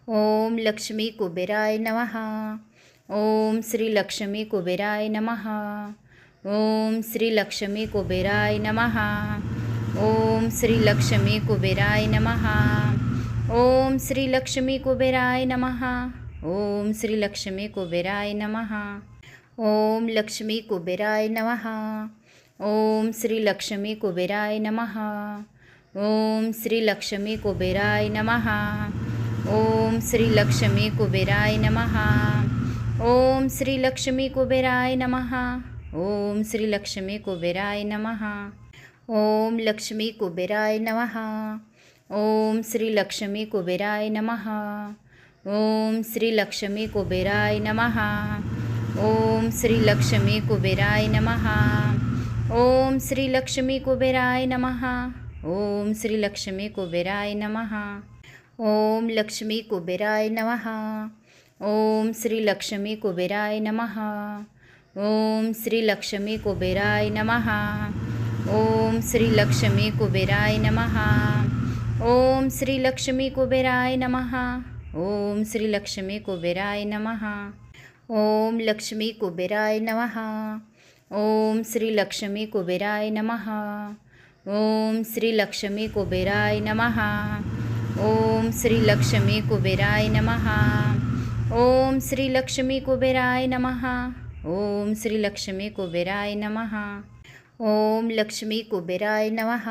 ओम लक्ष्मी कुबेराय नमः। ओम श्री लक्ष्मी कुबेराय नमः। ओम श्री लक्ष्मी कुबेराय नमः। ओम श्री लक्ष्मी कुबेराय नमः। ओम श्री लक्ष्मी कुबेराय नमः। ओम श्री लक्ष्मी कुबेराय नमः। ओम लक्ष्मी कुबेराय नमः। ओम श्री लक्ष्मी कुबेराय नमः। ओम श्री लक्ष्मी कुबेराय नमः। ओम श्री लक्ष्मी कुबेराय नमः। ओम श्री लक्ष्मी कुबेराय नमः। ओम श्री लक्ष्मी कुबेराय नमः। ओम लक्ष्मी कुबेराय नमः। ओम श्री लक्ष्मी कुबेराय नमः। ओम श्री लक्ष्मी कुबेराय नमः। ओम श्री लक्ष्मी कुबेराय नमः। ओम श्री लक्ष्मी कुबेराय नमः। ओम श्री लक्ष्मी कुबेराय नमः। ओम लक्ष्मी कुबेराय नमः। ओम श्री लक्ष्मी कुबेराय नमः। ओम श्री लक्ष्मी कुबेराय नमः। ओम श्री लक्ष्मी कुबेराय नमः। ओम श्री लक्ष्मी कुबेराय नमः। ओम श्री लक्ष्मी कुबेराय नमः। ओम लक्ष्मी कुबेराय नमः। ओम श्री लक्ष्मी कुबेराय नमः। ओम श्री लक्ष्मी कुबेराय नमः। ओम श्री लक्ष्मी कुबेराय नमः। ओम श्री लक्ष्मी कुबेराय नमः। ओम श्री लक्ष्मी कुबेराय नमः। ओम लक्ष्मी कुबेराय नमः।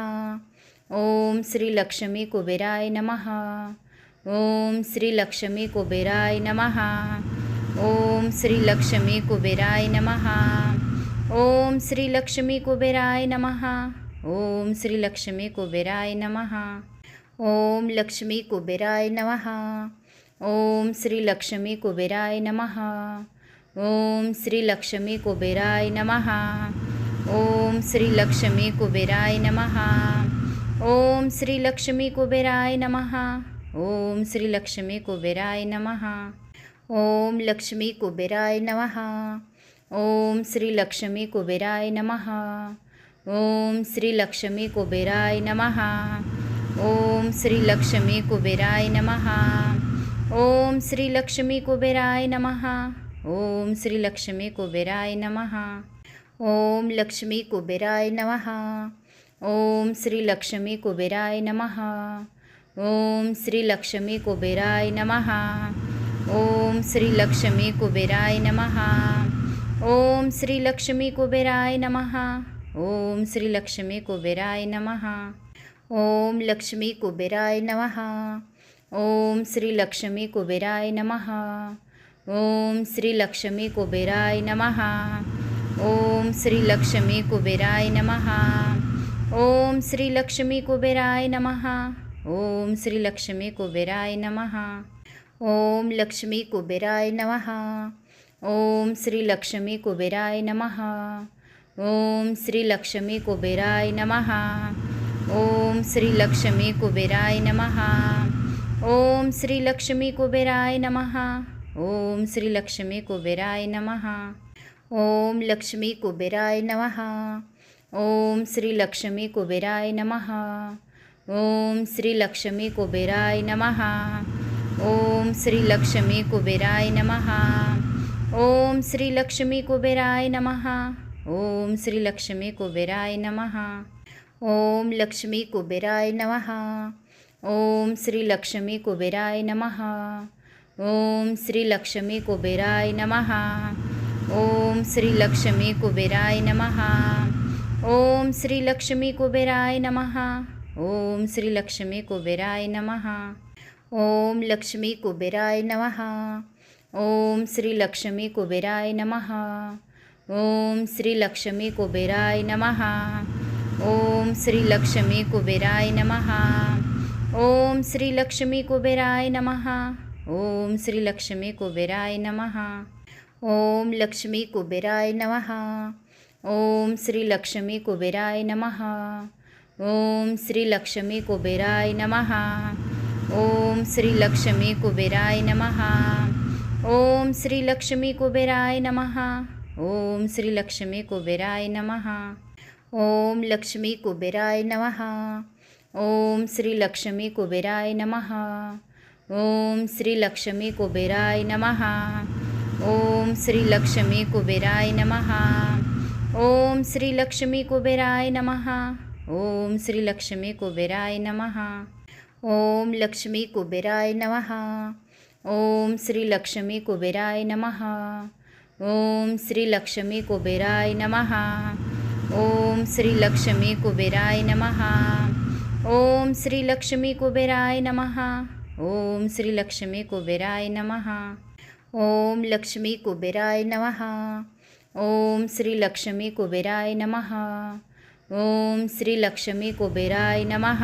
ओम श्री लक्ष्मी कुबेराय नमः। ओम श्री लक्ष्मी कुबेराय नमः। ओम श्री लक्ष्मी कुबेराय नमः। ओम श्री लक्ष्मी कुबेराय नमः। ओम श्री लक्ष्मी कुबेराय नमः। ओम लक्ष्मी कुबेराय नमः। ओम श्री लक्ष्मी कुबेराय नमः। ओम श्री लक्ष्मी कुबेराय नमः। ओम श्री लक्ष्मी कुबेराय नमः। ओम श्री लक्ष्मी कुबेराय नमः। ओम श्री लक्ष्मी कुबेराय नमः। ओम लक्ष्मी कुबेराय नमः। ओम श्री लक्ष्मी कुबेराय नमः। ओम श्री लक्ष्मी कुबेराय नमः। ओम श्री लक्ष्मी कुबेराय नमः। ओम श्री लक्ष्मी कुबेराय नमः। ओम श्री लक्ष्मी कुबेराय नमः। ओम लक्ष्मी कुबेराय नमः। ओम श्री लक्ष्मी कुबेराय नमः। ओम श्री लक्ष्मी कुबेराय नमः। ओम श्री लक्ष्मी कुबेराय नमः। ओम श्री लक्ष्मी कुबेराय नमः। ओम श्री लक्ष्मी कुबेराय नमः। ओम लक्ष्मी कुबेराय नमः। ओम श्री लक्ष्मी कुबेराय नमः। ओम श्री लक्ष्मी कुबेराय नमः। ओम श्री लक्ष्मी कुबेराय नमः। ओम श्री लक्ष्मी कुबेराय नमः। ओम श्री लक्ष्मी कुबेराय नमः। ओम लक्ष्मी कुबेराय नमः। ओम श्री लक्ष्मी कुबेराय नमः। ओम श्री लक्ष्मी कुबेराय नमः। ओम श्री लक्ष्मी कुबेराय नमः। ओम श्री लक्ष्मी कुबेराय नमः। ओम श्री लक्ष्मी कुबेराय नमः। ओम लक्ष्मी कुबेराय नमः। ओम श्री लक्ष्मी कुबेराय नमः। ओम श्री लक्ष्मी कुबेराय नमः। ओम श्री लक्ष्मी कुबेराय नमः। ओम श्री लक्ष्मी कुबेराय नमः। ओम श्री लक्ष्मी कुबेराय नमः। ओम लक्ष्मी कुबेराय नमः। ओम श्री लक्ष्मी कुबेराय नमः। ओम श्री लक्ष्मी कुबेराय नमः। ओम श्री लक्ष्मी कुबेराय नमः। ओम श्री लक्ष्मी कुबेराय नमः। ओम श्री लक्ष्मी कुबेराय नमः। ओम लक्ष्मी कुबेराय नमः। ओम श्री लक्ष्मी कुबेराय नमः। ओम श्री लक्ष्मी कुबेराय नमः। ओम श्री लक्ष्मी कुबेराय नमः। ओम श्री लक्ष्मी कुबेराय नमः। ओम श्री लक्ष्मी कुबेराय नमः। ओम लक्ष्मी कुबेराय नमः। ओम श्री लक्ष्मी कुबेराय नमः। ओम श्री लक्ष्मी कुबेराय नमः। ओम श्री लक्ष्मी कुबेराय नमः। ओम श्री लक्ष्मी कुबेराय नमः। ओम श्री लक्ष्मी कुबेराय नमः। ओम लक्ष्मी कुबेराय नमः। ओम श्री लक्ष्मी कुबेराय नमः। ओम श्री लक्ष्मी कुबेराय नमः. ओम श्री लक्ष्मी कुबेराय नमः. ओम श्री लक्ष्मी कुबेराय नमः. ओम श्री लक्ष्मी कुबेराय नमः. ओम लक्ष्मी कुबेराय नमः. ओम श्री लक्ष्मी कुबेराय नमः. ओम श्री लक्ष्मी कुबेराय नमः. ओम श्री लक्ष्मी कुबेराय नमः. ओम श्री लक्ष्मी कुबेराय नमः. ओम श्री लक्ष्मी कुबेराय नमः. ओम लक्ष्मी कुबेराय नमः. ओम श्री लक्ष्मी कुबेराय नमः. ओम श्री लक्ष्मी कुबेराय नमः.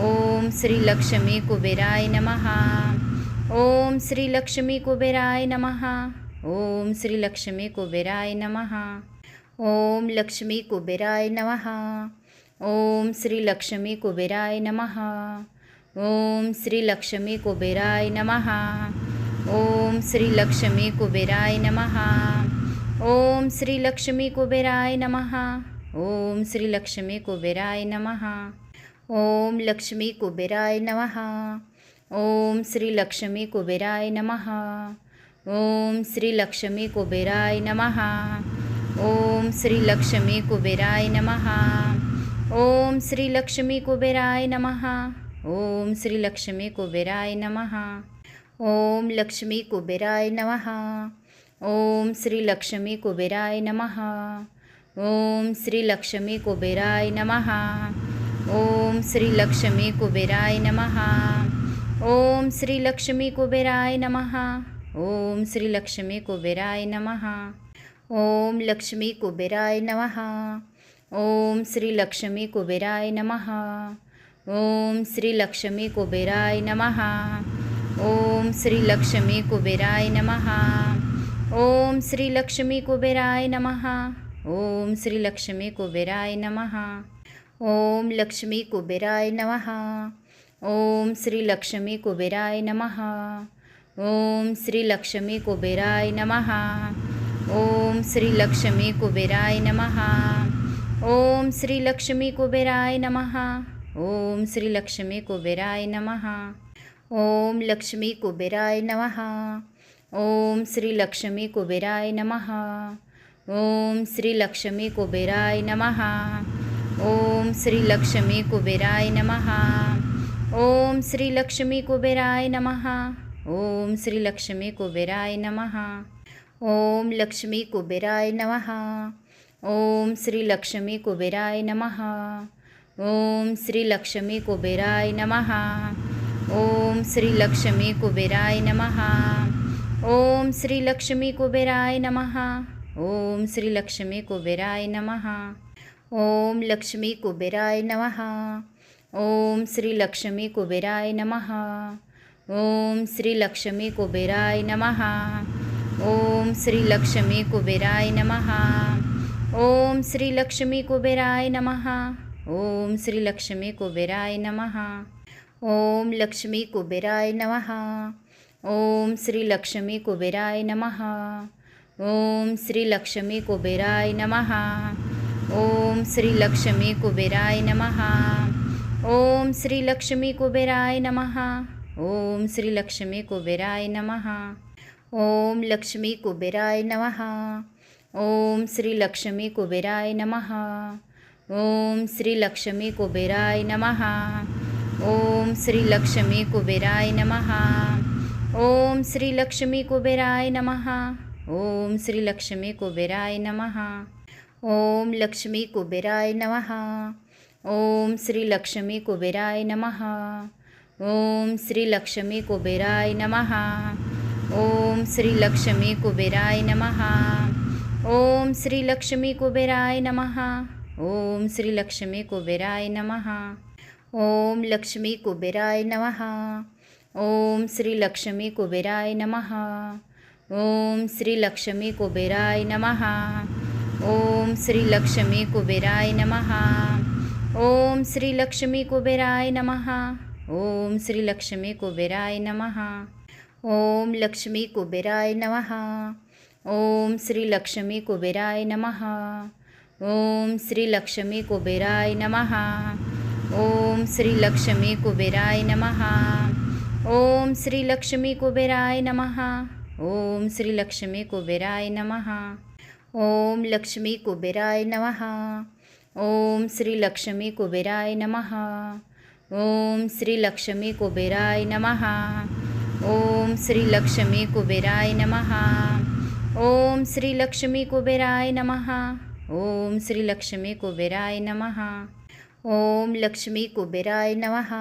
ओम श्री लक्ष्मी कुबेराय नमः. ओम श्री लक्ष्मी कुबेराय नमः. ओम श्री लक्ष्मी कुबेराय नमः. ओम लक्ष्मी कुबेराय नमः. ओम श्री लक्ष्मी कुबेराय नमः. ओम श्री लक्ष्मी कुबेराय नमः. ओम श्री लक्ष्मी कुबेराय नमः. ओम श्री लक्ष्मी कुबेराय नमः. ओम श्री लक्ष्मी कुबेराय नमः. ओम लक्ष्मी कुबेराय नमः. ओम श्री लक्ष्मी कुबेराय नमः. ओम श्री लक्ष्मी कुबेराय नमः. ओम श्री लक्ष्मी कुबेराय नमः. ओम श्री लक्ष्मी कुबेराय नमः. ओम श्री लक्ष्मी कुबेराय नमः. ओम लक्ष्मी कुबेराय नमः. ओम श्री लक्ष्मी कुबेराय नमः. ओम श्री लक्ष्मी कुबेराय नमः. ओम श्री लक्ष्मी कुबेराय नमः. ओम श्री लक्ष्मी कुबेराय नमः. ओम श्री लक्ष्मी कुबेराय नमः. ओम लक्ष्मी कुबेराय नमः. ओम श्री लक्ष्मी कुबेराय नमः. ओम श्री लक्ष्मी कुबेराय नमः. ओम श्री लक्ष्मी कुबेराय नमः. ओम श्री लक्ष्मी कुबेराय नमः. ओम श्री लक्ष्मी कुबेराय नमः. ओम लक्ष्मी कुबेराय नमः. ओम श्री लक्ष्मी कुबेराय नमः. ओम श्री लक्ष्मी कुबेराय नमः. ओम श्री लक्ष्मी कुबेराय नमः. ओम श्री लक्ष्मी कुबेराय नमः. ओम श्री लक्ष्मी कुबेराय नमः. ओम लक्ष्मी कुबेराय नमः. ओम श्री लक्ष्मी कुबेराय नमः. ओम श्री लक्ष्मी कुबेराय नमः. ओम श्री लक्ष्मी कुबेराय नमः. ओम श्री लक्ष्मी कुबेराय नमः. ओम श्री लक्ष्मी कुबेराय नमः. ओम लक्ष्मी कुबेराय नमः. ओम श्री लक्ष्मी कुबेराय नमः. ओम श्री लक्ष्मी कुबेराय नमः. ओम श्री लक्ष्मी कुबेराय नमः. ओम श्री लक्ष्मी कुबेराय नमः. ओम श्री लक्ष्मी कुबेराय नमः. ओम लक्ष्मी कुबेराय नमः. ओम श्री लक्ष्मी कुबेराय नमः. ओम श्री लक्ष्मी कुबेराय नमः. ओम श्री लक्ष्मी कुबेराय नमः. ओम श्री लक्ष्मी कुबेराय नमः. ओम श्री लक्ष्मी कुबेराय नमः. ओम लक्ष्मी कुबेराय नमः. ओम श्री लक्ष्मी कुबेराय नमः. ओम श्री लक्ष्मी कुबेराय नमः. ओम श्री लक्ष्मी कुबेराय नमः. ओम श्री लक्ष्मी कुबेराय नमः. ओम श्री लक्ष्मी कुबेराय नमः. ओम लक्ष्मी कुबेराय नमः. ओम श्री लक्ष्मी कुबेराय नमः. ओम श्री लक्ष्मी कुबेराय नमः. ओम श्री लक्ष्मी कुबेराय नमः. ओम श्री लक्ष्मी कुबेराय नमः. ओम श्री लक्ष्मी कुबेराय नमः. ओम लक्ष्मी कुबेराय नमः. ओम श्री लक्ष्मी कुबेराय नमः. ओम श्री लक्ष्मी कुबेराय नमः. ओम श्री लक्ष्मी कुबेराय नमः. ओम श्री लक्ष्मी कुबेराय नमः. ओम श्री लक्ष्मी कुबेराय नमः. ओम लक्ष्मी कुबेराय नमः. ओम श्री लक्ष्मी कुबेराय नमः. ओम श्री लक्ष्मी कुबेराय नमः. ओम श्री लक्ष्मी कुबेराय नमः. ओम श्री लक्ष्मी कुबेराय नमः. ओम श्री लक्ष्मी कुबेराय नमः. ओम लक्ष्मी कुबेराय नमः. ओम श्री लक्ष्मी कुबेराय नमः. ओम श्री लक्ष्मी कुबेराय नमः. ओम श्री लक्ष्मी कुबेराय नमः. ओम श्री लक्ष्मी कुबेराय नमः। ओम श्री लक्ष्मी कुबेराय नमः। ओम लक्ष्मी कुबेराय नमः। ओम श्री लक्ष्मी कुबेराय नमः। ओम श्री लक्ष्मी कुबेराय नमः। ओम श्री लक्ष्मी कुबेराय नमः। ओम श्री लक्ष्मी कुबेराय नमः। ओम श्री लक्ष्मी कुबेराय नमः। ओम लक्ष्मी कुबेराय नमः।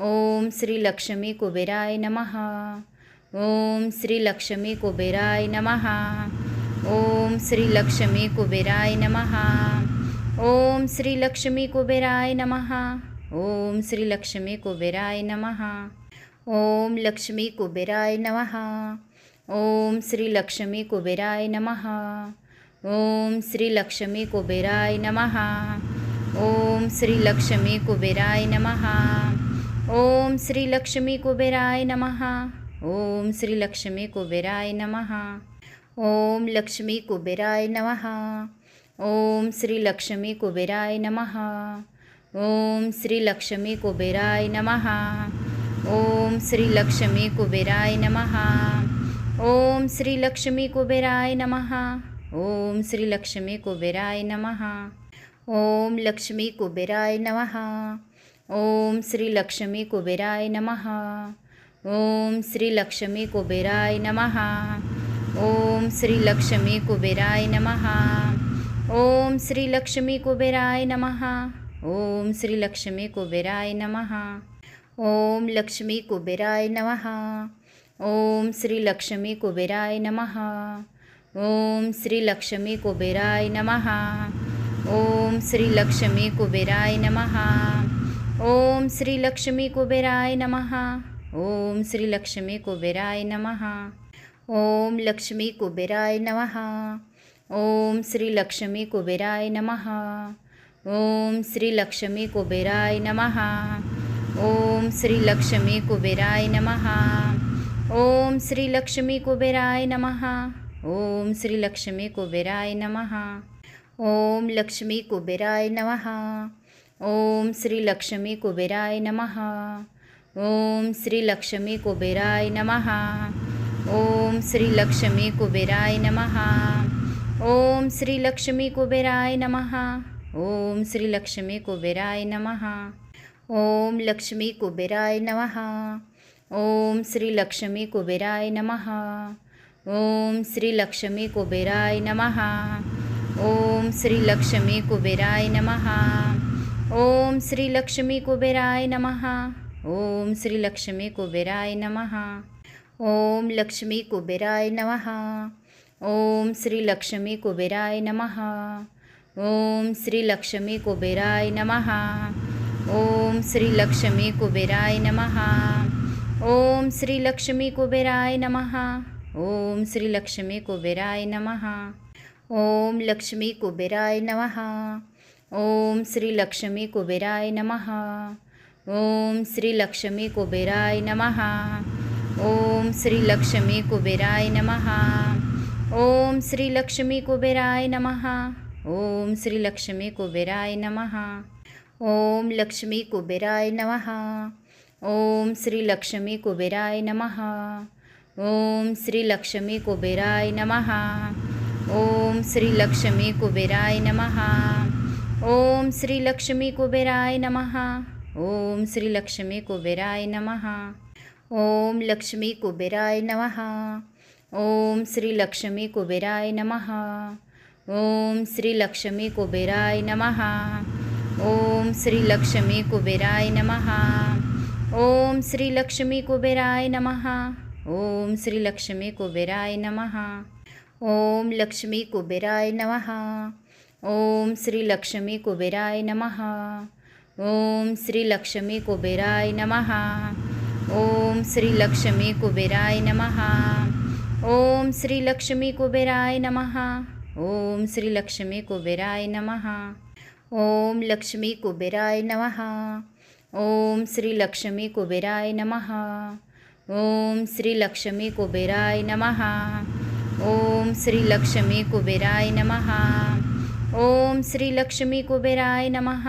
ओम श्री लक्ष्मी कुबेराय नमः। ओम श्री लक्ष्मी कुबेराय नमः। ओम श्री लक्ष्मी कुबेराय नमः। ओम श्री लक्ष्मी कुबेराय नमः। ओम श्री लक्ष्मी कुबेराय नमः। ओम लक्ष्मी कुबेराय नमः। ओम श्री लक्ष्मी कुबेराय नमः। ओम श्री लक्ष्मी कुबेराय नमः। ओम श्री लक्ष्मी कुबेराय नमः। ओम श्री लक्ष्मी कुबेराय नमः। ओम श्री लक्ष्मी कुबेराय नमः। ओम लक्ष्मी कुबेराय नमः। ओम श्री लक्ष्मी कुबेराय नमः। ओम श्री लक्ष्मी कुबेराय नमः। ओम श्री लक्ष्मी कुबेराय नमः। ओम श्री लक्ष्मी कुबेराय नमः। ओम श्री लक्ष्मी कुबेराय नमः। ओम लक्ष्मी कुबेराय नमः। ओम श्री लक्ष्मी कुबेराय नमः। ओम श्री लक्ष्मी कुबेराय नमः। ओम श्री लक्ष्मी कुबेराय नमः। ओम श्री लक्ष्मी कुबेराय नमः। ओम श्री लक्ष्मी कुबेराय नमः। ओम लक्ष्मी कुबेराय नमः। ओम श्री लक्ष्मी कुबेराय नमः। ओम श्री लक्ष्मी कुबेराय नमः। ओम श्री लक्ष्मी कुबेराय नमः। ओम श्री लक्ष्मी कुबेराय नमः। ओम श्री लक्ष्मी कुबेराय नमः। ओम लक्ष्मी कुबेराय नमः। ओम श्री लक्ष्मी कुबेराय नमः। ओम श्री लक्ष्मी कुबेराय नमः। ओम श्री लक्ष्मी कुबेराय नमः। ओम श्री लक्ष्मी कुबेराय नमः। ओम श्री लक्ष्मी कुबेराय नमः। ओम लक्ष्मी कुबेराय नमः। ओम श्री लक्ष्मी कुबेराय नमः। ओम श्री लक्ष्मी कुबेराय नमः। ओम श्री लक्ष्मी कुबेराय नमः। ओम श्री लक्ष्मी कुबेराय नमः। ओम श्री लक्ष्मी कुबेराय नमः। ओम लक्ष्मी कुबेराय नमः। ओम श्री लक्ष्मी कुबेराय नमः। ओम श्री लक्ष्मी कुबेराय नमः। ओम श्री लक्ष्मी कुबेराय नमः। ओम श्री लक्ष्मी कुबेराय नमः। ओम श्री लक्ष्मी कुबेराय नमः। ओम लक्ष्मी कुबेराय नमः। ओम श्री लक्ष्मी कुबेराय नमः। ओम श्री लक्ष्मी कुबेराय नमः। ओम श्री लक्ष्मी कुबेराय नमः। ओम श्री लक्ष्मी कुबेराय नमः। ओम श्री लक्ष्मी कुबेराय नमः। ओम लक्ष्मी कुबेराय नमः। ओम श्री लक्ष्मी कुबेराय नमः। ओम श्री लक्ष्मी कुबेराय नमः। ओम श्री लक्ष्मी कुबेराय नमः। ओम श्री लक्ष्मी कुबेराय नमः। ओम श्री लक्ष्मी कुबेराय नमः। ओम लक्ष्मी कुबेराय नमः। ओम श्री लक्ष्मी कुबेराय नमः। ओम श्री लक्ष्मी कुबेराय नमः। ओम श्री लक्ष्मी कुबेराय नमः। ओम श्री लक्ष्मी कुबेराय नमः। ओम श्री लक्ष्मी कुबेराय नमः। ओम लक्ष्मी कुबेराय नमः। ओम श्री लक्ष्मी कुबेराय नमः। ओम श्री लक्ष्मी कुबेराय नमः। ओम श्री लक्ष्मी कुबेराय नमः। ओम श्री लक्ष्मी कुबेराय नमः। ओम श्री लक्ष्मी कुबेराय नमः। ओम लक्ष्मी कुबेराय नमः। ओम श्री लक्ष्मी कुबेराय नमः। ओम श्री लक्ष्मी कुबेराय नमः। ओम श्री लक्ष्मी कुबेराय नमः। ओम श्री लक्ष्मी कुबेराय नमः। ओम श्री लक्ष्मी कुबेराय नमः। ओम लक्ष्मी कुबेराय नमः। ओम श्री लक्ष्मी कुबेराय नमः। ओम श्री लक्ष्मी कुबेराय नमः। ओम श्री लक्ष्मी कुबेराय नमः। ओम श्री लक्ष्मी कुबेराय नमः।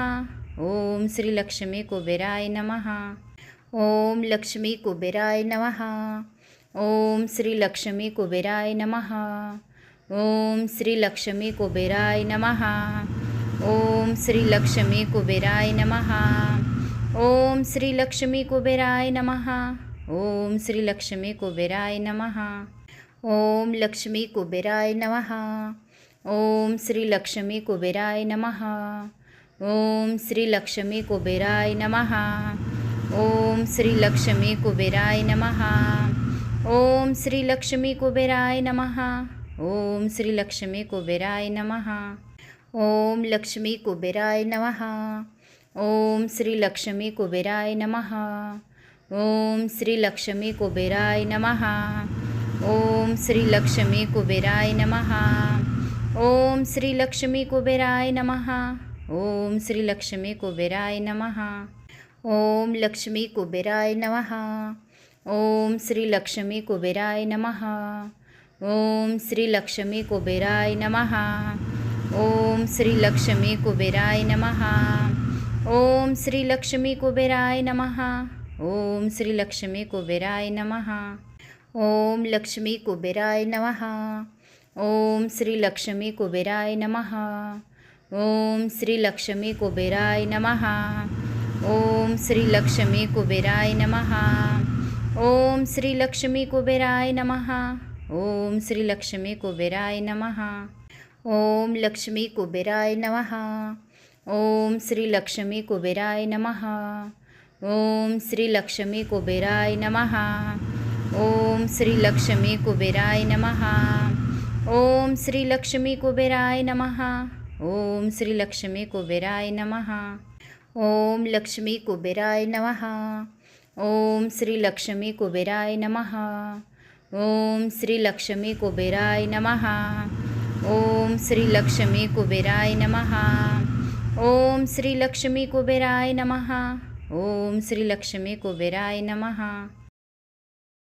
ओम श्री लक्ष्मी कुबेराय नमः। ओम लक्ष्मी कुबेराय नमः. ओम श्री लक्ष्मी कुबेराय नमः. ओम श्री लक्ष्मी कुबेराय नमः. ओम श्री लक्ष्मी कुबेराय नमः. ओम श्री लक्ष्मी कुबेराय नमः. ओम श्री लक्ष्मी कुबेराय नमः. ओम लक्ष्मी कुबेराय नमः. ओम श्री लक्ष्मी कुबेराय नमः. ओम श्री लक्ष्मी कुबेराय नमः. ओम श्री लक्ष्मी कुबेराय नमः. ओम श्री लक्ष्मी कुबेराय नमः. ओम श्री लक्ष्मी कुबेराय नमः. ओम लक्ष्मी कुबेराय नमः. ओम श्री लक्ष्मी कुबेराय नमः. ओम श्री लक्ष्मी कुबेराय नमः. ओम श्री लक्ष्मी कुबेराय नमः. ओम श्री लक्ष्मी कुबेराय नमः. ओम श्री लक्ष्मी कुबेराय नमः. ओम लक्ष्मी कुबेराय नमः. ओम श्री लक्ष्मी कुबेराय नमः. ओम श्री लक्ष्मी कुबेराय नमः. ओम श्री लक्ष्मी कुबेराय नमः. ओम श्री लक्ष्मी कुबेराय नमः. ओम श्री लक्ष्मी कुबेराय नमः. ओम लक्ष्मी कुबेराय नमः. ओम श्री लक्ष्मी कुबेराय नमः. ओम श्री लक्ष्मी कुबेराय नमः. ओम श्री लक्ष्मी कुबेराय नमः. ओम श्री लक्ष्मी कुबेराय नमः. ओम श्री लक्ष्मी कुबेराय नमः. ओम लक्ष्मी कुबेराय नमः. ओम श्री लक्ष्मी कुबेराय नमः. ओम श्री लक्ष्मी कुबेराय नमः. ओम श्री लक्ष्मी कुबेराय नमः. ओम श्री लक्ष्मी कुबेराय नमः. ओम श्री लक्ष्मी कुबेराय नमः. ओम लक्ष्मी कुबेराय नमः. ओम श्री लक्ष्मी कुबेराय नमः. ओम श्री लक्ष्मी कुबेराय नमः. ओम श्री लक्ष्मी कुबेराय नमः. ओम श्री लक्ष्मी कुबेराय नमः. ओम श्री लक्ष्मी कुबेराय नमः.